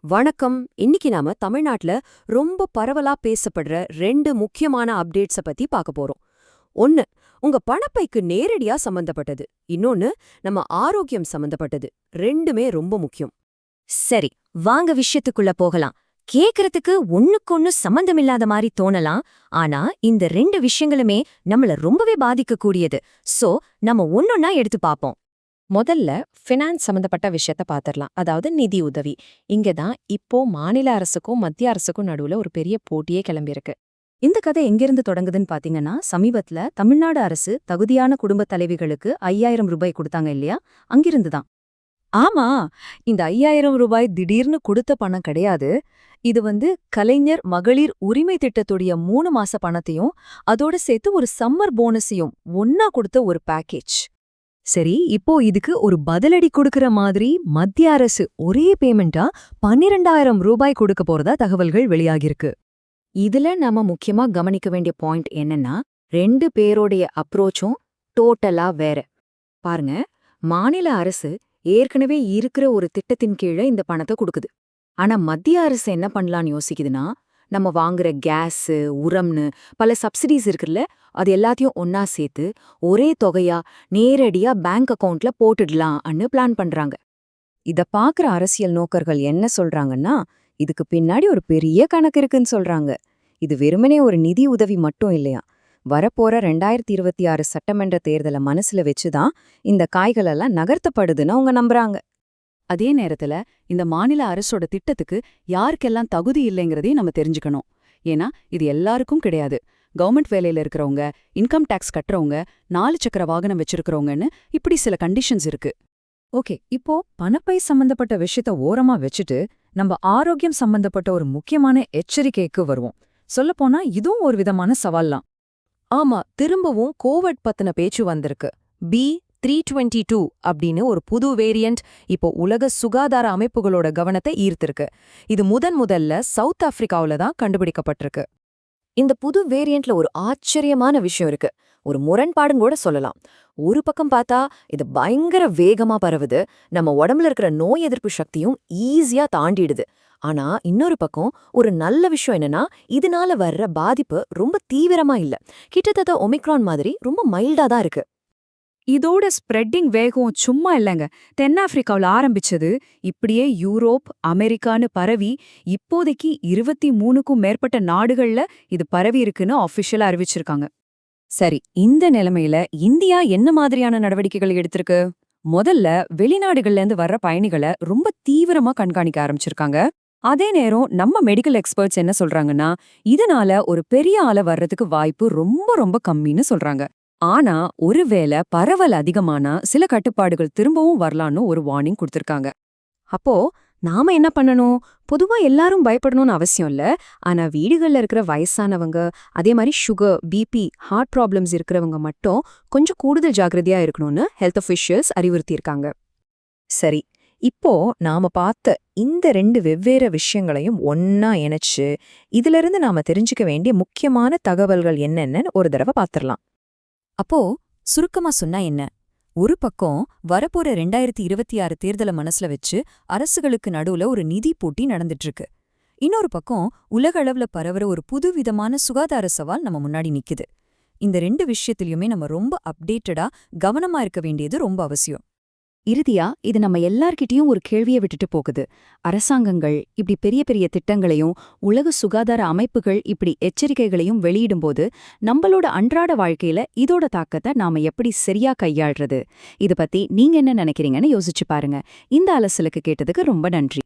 வணக்கம். இன்னைக்கு நாம தமிழ்நாட்டுல ரொம்ப பரவலா பேசப்படுற ரெண்டு முக்கியமான அப்டேட்ஸ பத்தி பார்க்க போறோம். ஒன்னு, உங்க பணப்பைக்கு நேரடியா சம்பந்தப்பட்டது. இன்னொன்னு, நம்ம ஆரோக்கியம் சம்பந்தப்பட்டது. ரெண்டுமே ரொம்ப முக்கியம். சரி, வாங்க விஷயத்துக்குள்ள போகலாம். கேக்குறதுக்கு ஒண்ணுக்கொண்ணு சம்பந்தமில்லாத மாதிரி தோணலாம். ஆனா இந்த ரெண்டு விஷயங்களுமே நம்மள ரொம்பவே பாதிக்கக்கூடியது. சோ நம்ம ஒன்னொன்னா எடுத்து பாப்போம். முதல்ல ஃபினான்ஸ் சம்பந்தப்பட்ட விஷயத்த பாத்திரலாம். அதாவது நிதி உதவி. இங்கதான் இப்போ மாநில அரசுக்கும் மத்திய அரசுக்கும் நடுவுல ஒரு பெரிய போட்டியே கிளம்பியிருக்கு. இந்த கதை எங்கிருந்து தொடங்குதுன்னு பாத்தீங்கன்னா, சமீபத்துல தமிழ்நாடு அரசு தகுதியான குடும்ப தலைவிகளுக்கு 5000 ரூபாய் கொடுத்தாங்க இல்லையா? அங்கிருந்துதான். ஆமா, இந்த 5000 ரூபாய் திடீர்னு கொடுத்த பணம் கிடையாது. இது கலைஞர் மகளிர் உரிமை திட்டத்துடைய 3 மாச பணத்தையும் அதோட சேர்த்து ஒரு சம்மர் போனஸையும் ஒன்னா கொடுத்த ஒரு பேக்கேஜ். சரி, இப்போ இதுக்கு ஒரு பதிலடி கொடுக்கற மாதிரி மத்திய அரசு ஒரே பேமெண்டா 12000 ரூபாய் கொடுக்க போறதா தகவல்கள் வெளியாகிருக்கு. இதுல நாம முக்கியமா கவனிக்க வேண்டிய பாயிண்ட் என்னன்னா, ரெண்டு பேரோடைய அப்ரோச்சும் டோட்டலா வேற. பாருங்க, மாநில அரசு ஏற்கனவே இருக்கிற ஒரு திட்டத்தின் கீழே இந்த பணத்தை கொடுக்குது. ஆனா மத்திய அரசு என்ன பண்ணலான்னு யோசிக்குதுன்னா, நம்ம வாங்குற கேஸு, உரம்னு பல சப்சிடிஸ் இருக்குல்ல, அது எல்லாத்தையும் ஒன்னா சேர்த்து ஒரே தொகையா நேரடியா பேங்க் அக்கவுண்ட்ல போட்டுடலாம்னு பிளான் பண்றாங்க. இத பாக்குற அரசியல் நோக்கர்கள் என்ன சொல்றாங்கன்னா, இதுக்கு பின்னாடி ஒரு பெரிய கணக்கு இருக்குன்னு சொல்றாங்க. இது வெறுமனே ஒரு நிதி உதவி மட்டும் இல்லையா, வரப்போற 2026 சட்டமன்ற தேர்தலை மனசுல வச்சுதான் இந்த காய்களெல்லாம் நகர்த்தப்படுதுன்னு அவங்க நம்புறாங்க. அதே நேரத்துல இந்த மாநில அரசோட திட்டத்துக்கு யாருக்கெல்லாம் தகுதி இல்லைங்கிறதையும் நம்ம தெரிஞ்சுக்கணும். ஏன்னா இது எல்லாருக்கும் கிடையாது. கவர்மெண்ட் வேலையில இருக்கிறவங்க, இன்கம் டாக்ஸ் கட்டுறவங்க, 4 சக்கர வாகனம் வச்சிருக்கிறவங்கன்னு இப்படி சில கண்டிஷன்ஸ் இருக்கு. ஓகே, இப்போ பணப்பை சம்பந்தப்பட்ட விஷயத்த ஓரமா வச்சுட்டு நம்ம ஆரோக்கியம் சம்பந்தப்பட்ட ஒரு முக்கியமான எச்சரிக்கைக்கு வருவோம். சொல்லப்போனா இதுவும் ஒரு விதமான சவால்லாம். ஆமா, திரும்பவும் கோவிட் பத்தின பேச்சு வந்திருக்கு. B322 அப்படின்னு ஒரு புது வேரியன்ட் இப்போ உலக சுகாதார அமைப்புகளோட கவனத்தை ஈர்த்திருக்கு. இது முதல்ல சவுத் ஆப்பிரிக்காவுல தான் கண்டுபிடிக்கப்பட்டிருக்கு. இந்த புது வேரியன்ட்ல ஒரு ஆச்சரியமான விஷயம் இருக்கு. ஒரு முரண்பாடுன்னு கூட சொல்லலாம். ஒரு பக்கம் பார்த்தா இது பயங்கர வேகமா பரவுது, நம்ம உடம்புல இருக்கிற நோய் எதிர்ப்பு சக்தியும் ஈஸியா தாண்டிடுது. ஆனா இன்னொரு பக்கம் ஒரு நல்ல விஷயம் என்னன்னா, இதனால வர்ற பாதிப்பு ரொம்ப தீவிரமா இல்ல, கிட்டத்தட்ட ஒமிக்ரான் மாதிரி ரொம்ப மைல்டா தான் இருக்கு. இதோட ஸ்ப்ரெட்டிங் வேகம் சும்மா இல்லைங்க. தென்னாப்பிரிக்காவில் ஆரம்பிச்சது இப்படியே யூரோப், அமெரிக்கான்னு பரவி இப்போதைக்கு 23க்கும் மேற்பட்ட நாடுகள்ல இது பரவி இருக்குன்னு ஆஃபிஷியலா அறிவிச்சிருக்காங்க. சரி, இந்த நிலைமையில இந்தியா என்ன மாதிரியான நடவடிக்கைகள் எடுத்திருக்கு? முதல்ல வெளிநாடுகள்ல இருந்து வர்ற பயணிகளை ரொம்ப தீவிரமா கண்காணிக்க ஆரம்பிச்சிருக்காங்க. அதே நேரம் நம்ம மெடிக்கல் எக்ஸ்பர்ட்ஸ் என்ன சொல்றாங்கன்னா, இதனால ஒரு பெரிய ஆள வர்றதுக்கு வாய்ப்பு ரொம்ப ரொம்ப கம்மின்னு சொல்றாங்க. ஆனா ஒருவேளை பரவல் அதிகமானா சில கட்டுப்பாடுகள் திரும்பவும் வரலான்னு ஒரு வார்னிங் கொடுத்திருக்காங்க. அப்போ நாம என்ன பண்ணணும்? பொதுவா எல்லாரும் பயப்படணும்னு அவசியம் இல்ல. ஆனா வீடுகள்ல இருக்கிற வயசானவங்க, அதே மாதிரி சுகர், பிபி, ஹார்ட் ப்ராப்ளம்ஸ் இருக்கிறவங்க மட்டும் கொஞ்சம் கூடுதல் ஜாக்கிரதையா இருக்கணும்னு ஹெல்த் அஃபிஷியல்ஸ் அறிவுறுத்தியிருக்காங்க. சரி, இப்போ நாம பார்த்த இந்த 2 வெவ்வேறு விஷயங்களையும் ஒன்னா இணைச்சு இதிலிருந்து நாம தெரிஞ்சுக்க வேண்டிய முக்கியமான தகவல்கள் என்னென்னு ஒரு தடவை பார்த்திடலாம். அப்போ சுருக்கமா சொன்னா என்ன? ஒரு பக்கம் வரப்போற 2026 தேர்தலை மனசுல வச்சு அரசுகளுக்கு நடுவுல ஒரு நிதி போட்டி நடந்துட்டு இருக்கு. இன்னொரு பக்கம் உலக அளவுல பரவுற ஒரு புதுவிதமான சுகாதார சவால் நம்ம முன்னாடி நிக்குது. இந்த 2 விஷயத்திலயுமே நம்ம ரொம்ப அப்டேட்டடா கவனமா இருக்க வேண்டியது ரொம்ப அவசியம். இறுதியா இது நம்ம எல்லார்கிட்டயும் ஒரு கேள்வியை விட்டுட்டு போகுது. அரசாங்கங்கள் இப்படி பெரிய பெரிய திட்டங்களையும் உலக சுகாதார அமைப்புகள் இப்படி எச்சரிக்கைகளையும் வெளியிடும்போது நம்மளோட அன்றாட வாழ்க்கையில இதோட தாக்கத்தை நாம எப்படி சரியா கையாள்றது? இது பத்தி நீங்க என்ன நினைக்கிறீங்கன்னு யோசிச்சு பாருங்க. இந்த அலசலுக்கு கேட்டதுக்கு ரொம்ப நன்றி.